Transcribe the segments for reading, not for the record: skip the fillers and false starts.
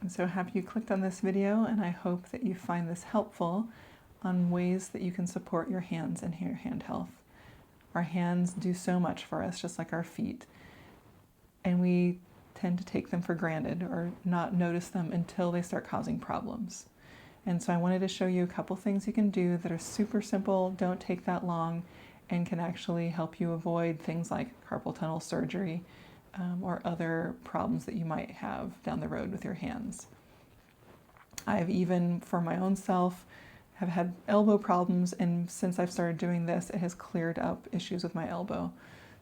I'm so happy you clicked on this video, and I hope that you find this helpful on ways that you can support your hands and your hand health. Our hands do so much for us, just like our feet, and we tend to take them for granted or not notice them until they start causing problems. And so I wanted to show you a couple things you can do that are super simple, don't take that long, and can actually help you avoid things like carpal tunnel surgery or other problems that you might have down the road with your hands. I've even, for my own self, have had elbow problems, and since I've started doing this, it has cleared up issues with my elbow.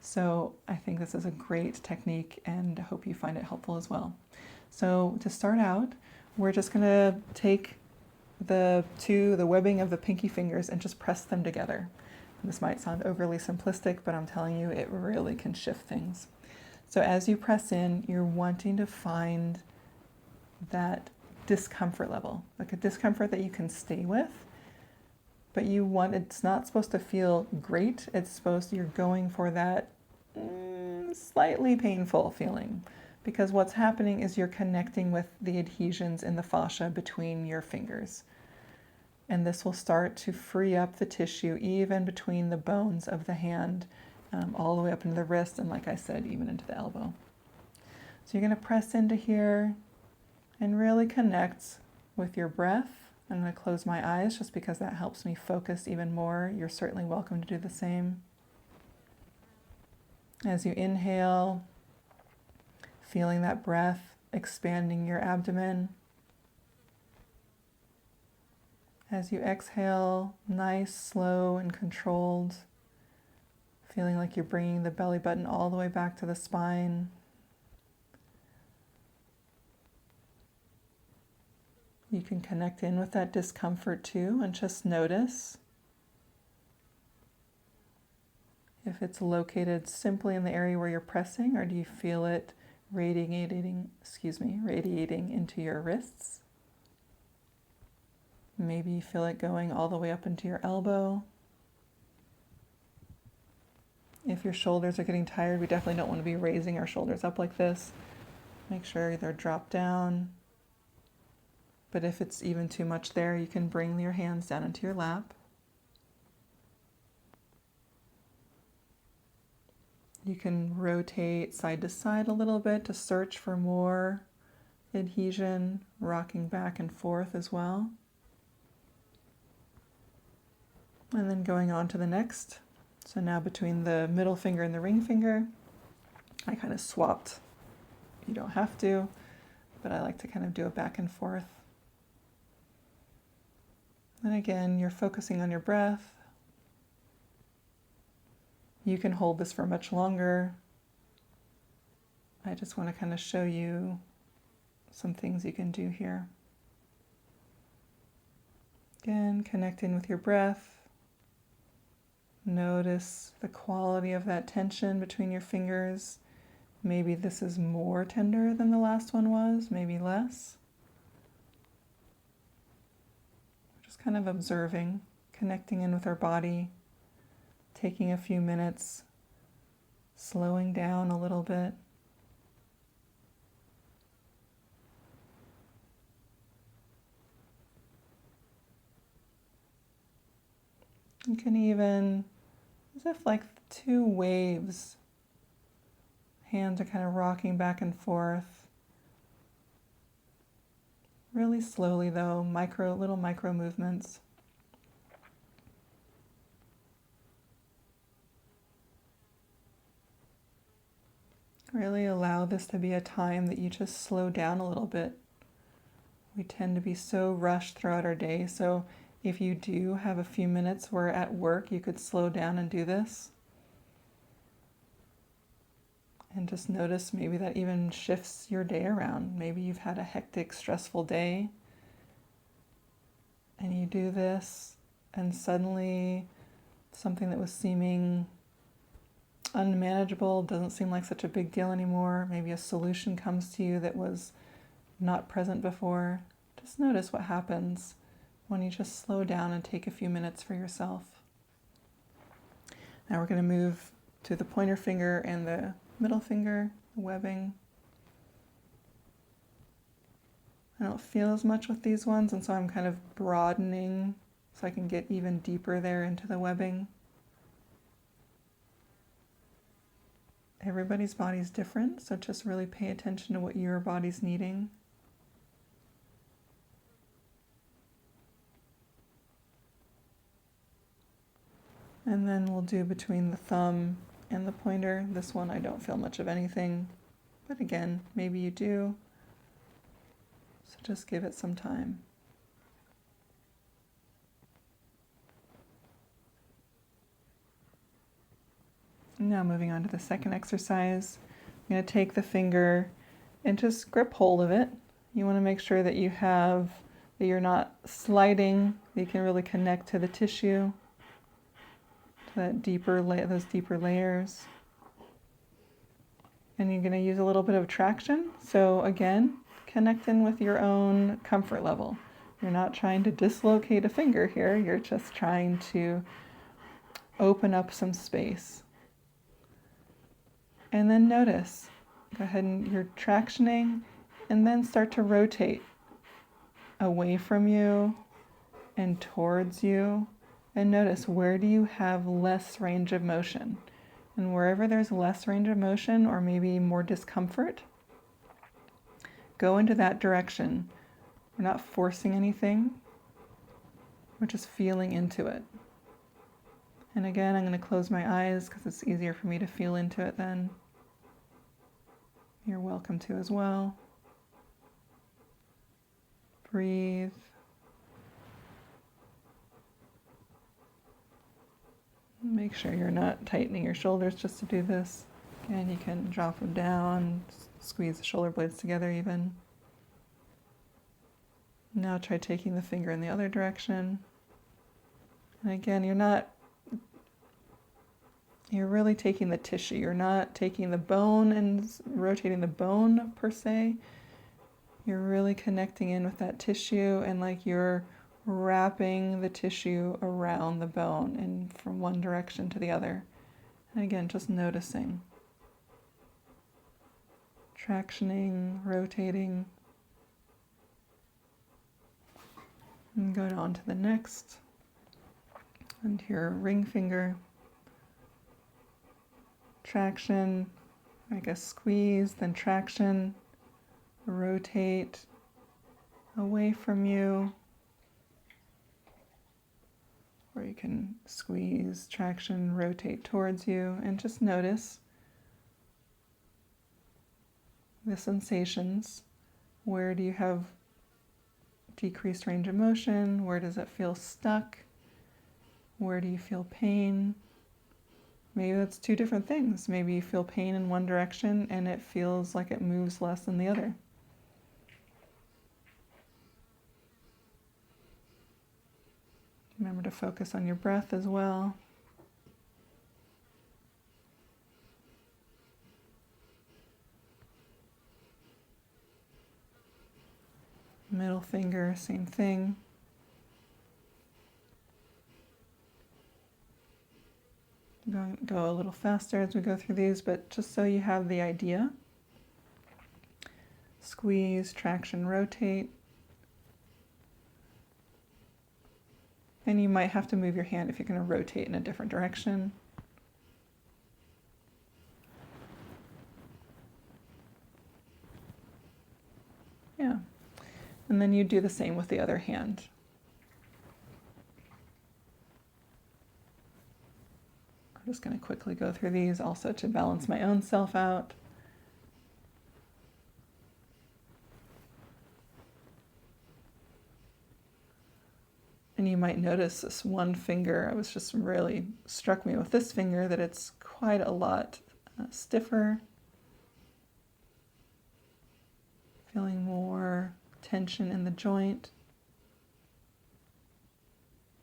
So I think this is a great technique, and I hope you find it helpful as well. So to start out, we're just going to take the webbing of the pinky fingers and just press them together. This might sound overly simplistic, but I'm telling you, it really can shift things. So as you press in, you're wanting to find that discomfort level, like a discomfort that you can stay with, but it's not supposed to feel great. You're going for that slightly painful feeling, because what's happening is you're connecting with the adhesions in the fascia between your fingers. And this will start to free up the tissue even between the bones of the hand, all the way up into the wrist, and like I said, even into the elbow. So you're going to press into here and really connect with your breath. I'm going to close my eyes just because that helps me focus even more. You're certainly welcome to do the same. As you inhale, feeling that breath expanding your abdomen. As you exhale, nice, slow, and controlled, feeling like you're bringing the belly button all the way back to the spine. You can connect in with that discomfort too, and just notice if it's located simply in the area where you're pressing, or do you feel it radiating into your wrists? Maybe you feel it going all the way up into your elbow. If your shoulders are getting tired, we definitely don't want to be raising our shoulders up like this. Make sure they're dropped down. But if it's even too much there, you can bring your hands down into your lap. You can rotate side to side a little bit to search for more adhesion, rocking back and forth as well. And then going on to the next. So now between the middle finger and the ring finger, I kind of swapped. You don't have to, but I like to kind of do a back and forth. And again, you're focusing on your breath. You can hold this for much longer. I just want to kind of show you some things you can do here. Again, connecting with your breath. Notice the quality of that tension between your fingers. Maybe this is more tender than the last one was, maybe less. Just kind of observing, connecting in with our body, taking a few minutes, slowing down a little bit. You can even, as if like two waves, hands are kind of rocking back and forth. Really slowly though, little micro movements. Really allow this to be a time that you just slow down a little bit. We tend to be so rushed throughout our day, so if you do have a few minutes where at work you could slow down and do this. And just notice maybe that even shifts your day around. Maybe you've had a hectic, stressful day, and you do this, and suddenly something that was seeming unmanageable doesn't seem like such a big deal anymore. Maybe a solution comes to you that was not present before. Just notice what happens when you just slow down and take a few minutes for yourself. Now we're going to move to the pointer finger and the middle finger, the webbing. I don't feel as much with these ones, and so I'm kind of broadening so I can get even deeper there into the webbing. Everybody's body's different, so just really pay attention to what your body's needing. And then we'll do between the thumb and the pointer. This one I don't feel much of anything, but again, maybe you do. So just give it some time. Now moving on to the second exercise, I'm going to take the finger and just grip hold of it. You want to make sure that you're not sliding, that you can really connect to the tissue, to that those deeper layers. And you're going to use a little bit of traction. So again, connect in with your own comfort level. You're not trying to dislocate a finger here, you're just trying to open up some space. And then notice, go ahead and you're tractioning, and then start to rotate away from you and towards you. And notice, where do you have less range of motion? And wherever there's less range of motion or maybe more discomfort, go into that direction. We're not forcing anything, we're just feeling into it. And again, I'm going to close my eyes because it's easier for me to feel into it then. You're welcome to as well. Breathe. Make sure you're not tightening your shoulders just to do this. Again, you can drop them down, squeeze the shoulder blades together even. Now try taking the finger in the other direction. And again, you're really taking the tissue. You're not taking the bone and rotating the bone per se. You're really connecting in with that tissue, and like you're wrapping the tissue around the bone and from one direction to the other. And again, just noticing. Tractioning, rotating. And go on to the next. And your ring finger. Traction, I guess squeeze, then traction, rotate away from you, or you can squeeze, traction, rotate towards you, and just notice the sensations. Where do you have decreased range of motion? Where does it feel stuck? Where do you feel pain? Maybe that's two different things. Maybe you feel pain in one direction and it feels like it moves less than the other. Remember to focus on your breath as well. Middle finger, same thing. Go a little faster as we go through these, but just so you have the idea. Squeeze, traction, rotate. And you might have to move your hand if you're going to rotate in a different direction. Yeah. And then you do the same with the other hand. I'm just going to quickly go through these also to balance my own self out. And you might notice this one finger, it was just really struck me with this finger that it's quite a lot stiffer. Feeling more tension in the joint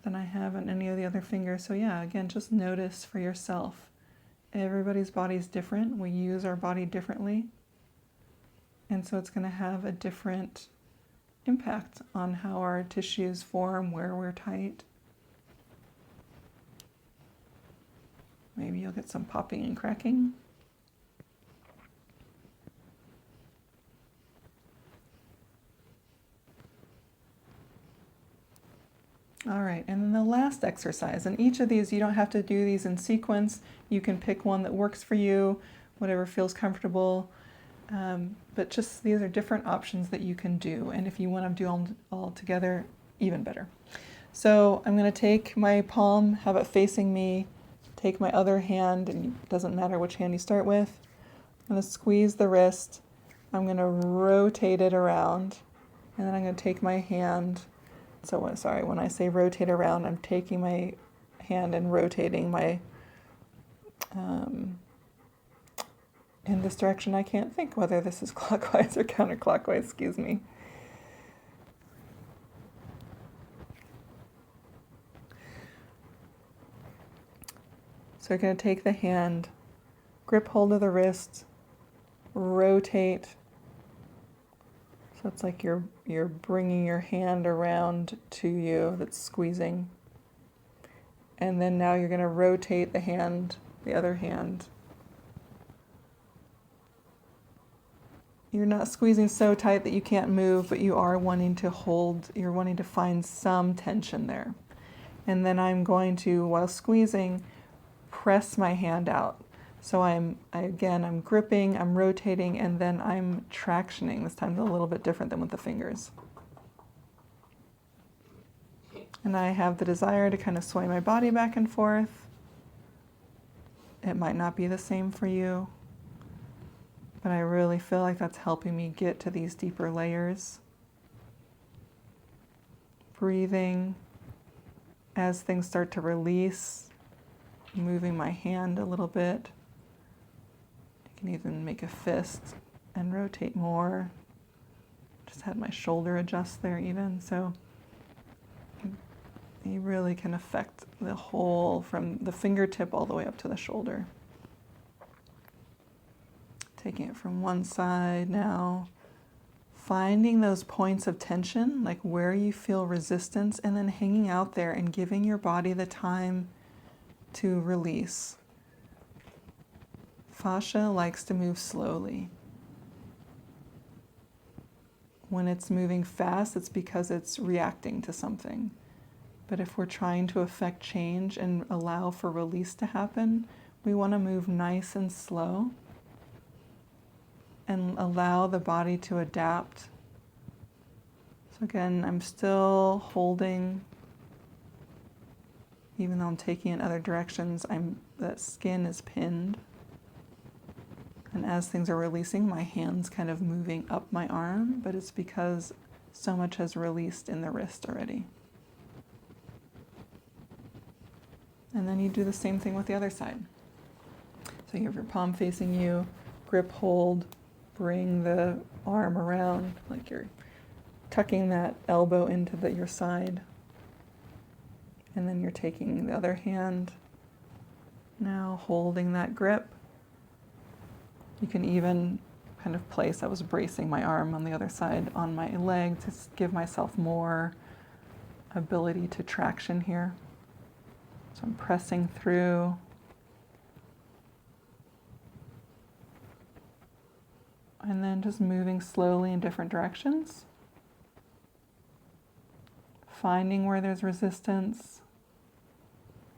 than I have on any of the other fingers. So yeah, again, just notice for yourself. Everybody's body is different. We use our body differently. And so it's going to have a different impact on how our tissues form, where we're tight. Maybe you'll get some popping and cracking. All right, and then the last exercise, and each of these, you don't have to do these in sequence. You can pick one that works for you, whatever feels comfortable. But just these are different options that you can do. And if you want to do them all together, even better. So I'm going to take my palm, have it facing me, take my other hand, and it doesn't matter which hand you start with. I'm going to squeeze the wrist. I'm going to rotate it around, and then I'm going to take my hand. So when I say rotate around, I'm taking my hand and rotating my in this direction. I can't think whether this is clockwise or counterclockwise, excuse me. So you're going to take the hand, grip hold of the wrist, rotate. So it's like you're bringing your hand around to you that's squeezing. And then now you're going to rotate the hand, the other hand. You're not squeezing so tight that you can't move, but you are wanting to hold, you're wanting to find some tension there. And then I'm going to, while squeezing, press my hand out. So I'm gripping, I'm rotating, and then I'm tractioning. This time a little bit different than with the fingers. And I have the desire to kind of sway my body back and forth. It might not be the same for you, but I really feel like that's helping me get to these deeper layers. Breathing as things start to release, moving my hand a little bit. You can even make a fist and rotate more. Just had my shoulder adjust there even, so you really can affect the whole from the fingertip all the way up to the shoulder. Taking it from one side now, finding those points of tension, like where you feel resistance, and then hanging out there and giving your body the time to release. Fascia likes to move slowly. When it's moving fast, it's because it's reacting to something. But if we're trying to affect change and allow for release to happen, we want to move nice and slow and allow the body to adapt. So again, I'm still holding, even though I'm taking in other directions, that skin is pinned. And as things are releasing, my hand's kind of moving up my arm, but it's because so much has released in the wrist already. And then you do the same thing with the other side. So you have your palm facing you, grip hold, bring the arm around like you're tucking that elbow into your side. And then you're taking the other hand, now holding that grip. You can even kind of place, I was bracing my arm on the other side on my leg to give myself more ability to traction here. So I'm pressing through. And then just moving slowly in different directions. Finding where there's resistance.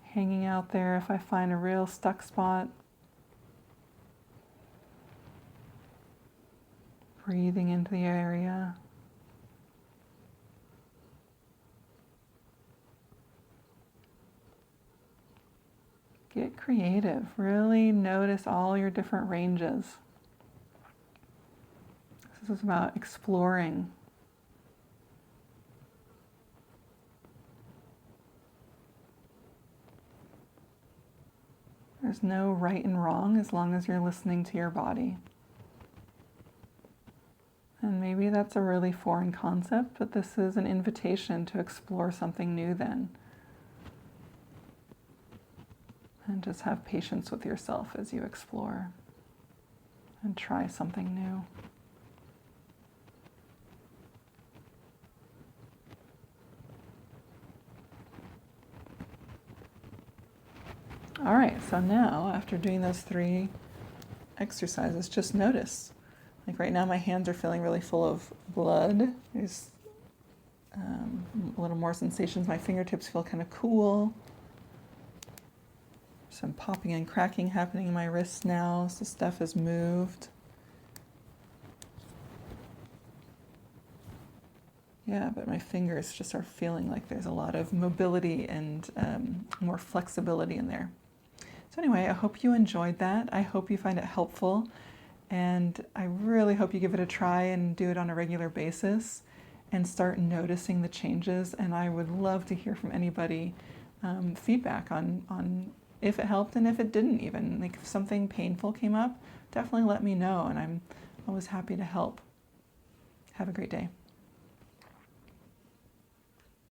Hanging out there if I find a real stuck spot. Breathing into the area. Get creative. Really notice all your different ranges. This is about exploring. There's no right and wrong as long as you're listening to your body. And maybe that's a really foreign concept, but this is an invitation to explore something new then. And just have patience with yourself as you explore and try something new. All right, so now after doing those 3 exercises, just notice. Like right now my hands are feeling really full of blood. There's A little more sensations. My fingertips feel kind of cool. Some popping and cracking happening in my wrists now, so stuff has moved. Yeah, but my fingers just are feeling like there's a lot of mobility and more flexibility in there. So anyway, I hope you enjoyed that. I hope you find it helpful, and I really hope you give it a try and do it on a regular basis and start noticing the changes. And I would love to hear from anybody feedback on if it helped and if it didn't even. Like if something painful came up, definitely let me know, and I'm always happy to help. Have a great day.